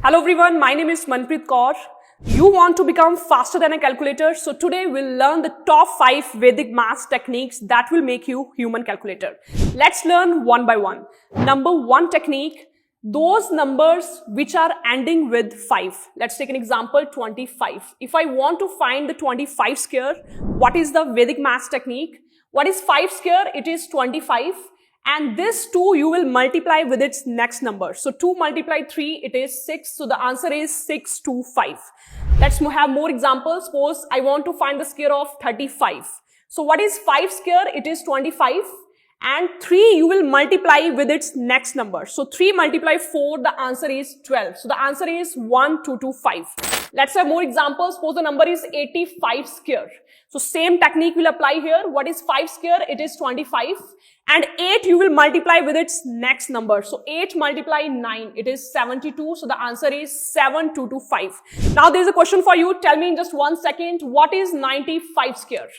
Hello everyone, my name is Manpreet Kaur. You want to become faster than a calculator? So today we'll learn the top 5 Vedic maths techniques that will make you human calculator. Let's learn one by one. Number 1 technique, those numbers which are ending with 5. Let's take an example, 25. If I want to find the 25 square, what is the Vedic maths technique? What is 5 square? It is 25. And this 2 you will multiply with its next number. So 2 multiplied 3, it is 6. So the answer is 6 to 5. Let's have more examples. Suppose I want to find the square of 35. So what is 5 square? It is 25. And 3 you will multiply with its next number. So 3 multiplied 4, the answer is 12. So the answer is 1, 2 to 5. Let's have more examples. Suppose the number is 85 square. So same technique will apply here. What is 5 square? It is 25. And 8 you will multiply with its next number. So 8 multiplied 9, it is 72. So the answer is 7, 2 to 5. Now there is a question for you. Tell me in just 1 second, what is 95 square?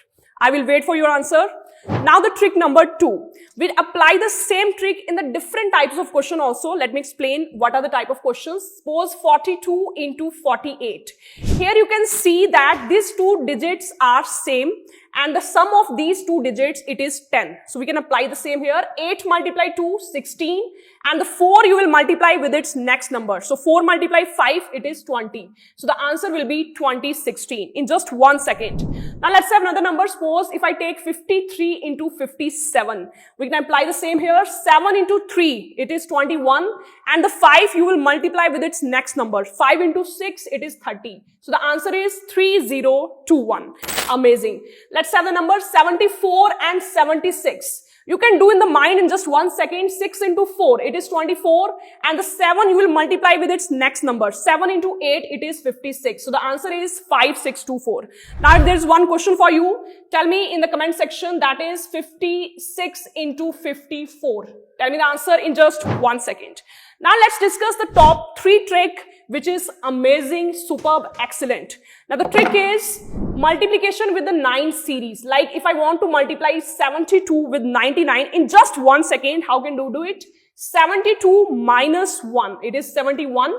I will wait for your answer. Now the trick number 2. We'll apply the same trick in the different types of question also. Let me explain what are the type of questions. Suppose 42 into 48. Here you can see that these 2 digits are same and the sum of these 2 digits, it is 10. So we can apply the same here. 8 multiplied 2, 16. And the 4 you will multiply with its next number. So 4 multiplied 5, it is 20. So the answer will be 2016 in just 1 second. Now let's have another number. Suppose if I take 53 into 57. We can apply the same here. 7 into 3, it is 21. And the 5 you will multiply with its next number. 5 into 6, it is 30. So the answer is 3021. Amazing. Let's have the number 74 and 76. You can do in the mind in just 1 second. 6 into 4, it is 24. And the 7 you will multiply with its next number. 7 into 8, it is 56. So the answer is 5624. Now if there is one question for you, tell me in the comment section, that is 56 into 54. Tell me the answer in just 1 second. Now let's discuss the top 3 trick, which is amazing, superb, excellent. Now the trick is multiplication with the 9 series. Like if I want to multiply 72 with 99 in just 1 second, how can you do it? 72 minus 1, it is 71.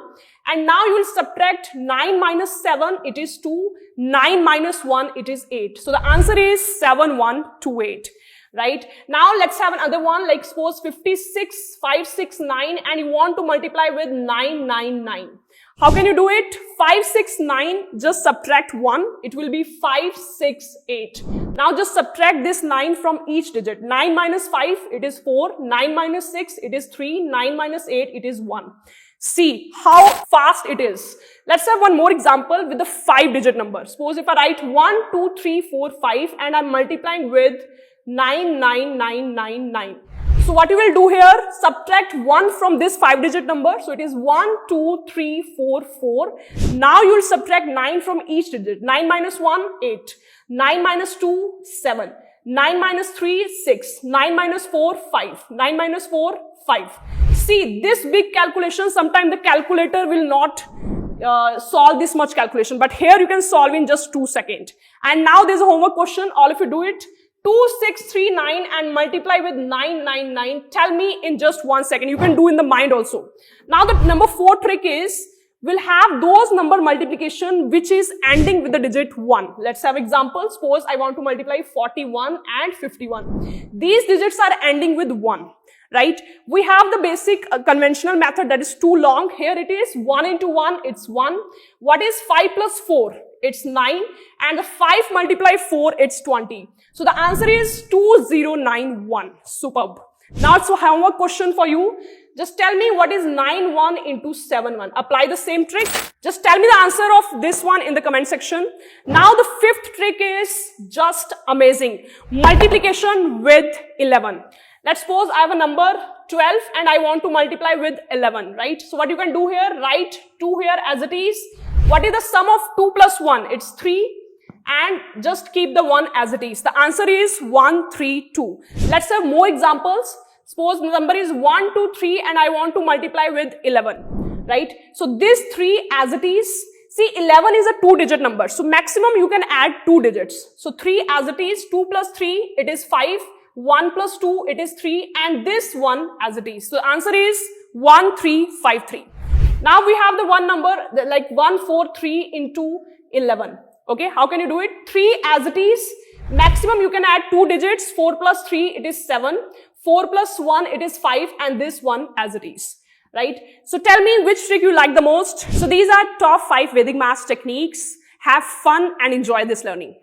And now you will subtract 9 minus 7, it is 2. 9 minus 1, it is 8. So the answer is 7128. Right? Now let's have another one, like suppose 56, 569 and you want to multiply with 999. How can you do it? 569, just subtract 1. It will be 568. Now just subtract this 9 from each digit. 9 minus 5, it is 4. 9 minus 6, it is 3. 9 minus 8, it is 1. See how fast it is. Let's have one more example with the 5-digit number. Suppose if I write 1, 2, 3, 4, 5 and I'm multiplying with 99999. So what you will do here, subtract 1 from this 5-digit number. So it is 1, 2, 3, 4, 4. Now you will subtract 9 from each digit. 9 minus 1, 8. 9 minus 2, 7. 9 minus 3, 6. 9 minus 4, 5. 9 minus 4, 5. See, this big calculation, sometimes the calculator will not solve this much calculation. But here you can solve in just 2 seconds. And now there's a homework question. All of you do it. 2639 and multiply with 999. Tell me in just 1 second. You can do in the mind also. Now the number 4 trick is, we'll have those number multiplication which is ending with the digit 1. Let's have example. Suppose I want to multiply 41 and 51. These digits are ending with 1. Right? We have the basic conventional method that is too long. Here it is 1 into 1, it's 1. What is 5 plus 4? It's 9. And the 5 multiplied 4, it's 20. So the answer is 2091. Superb. Now it's a homework question for you. Just tell me what is 91 into 71. Apply the same trick. Just tell me the answer of this one in the comment section. Now the 5th trick is just amazing. Multiplication with 11. Let's suppose I have a number 12 and I want to multiply with 11, right? So what you can do here, write 2 here as it is. What is the sum of 2 plus 1? It's 3. And just keep the 1 as it is. The answer is 132. Let's have more examples. Suppose the number is 1, 2, 3 and I want to multiply with 11, right? So this 3 as it is. See, 11 is a 2-digit number. So maximum you can add 2 digits. So 3 as it is, 2 plus 3, it is 5. 1 plus 2, it is 3. And this one as it is. So the answer is 1353. Now we have the one number, like 143 into 11. Okay, how can you do it? 3 as it is. Maximum you can add 2 digits. 4 plus 3, it is 7. 4 plus 1, it is 5. And this one as it is. Right? So tell me which trick you like the most. So these are top 5 Vedic maths techniques. Have fun and enjoy this learning.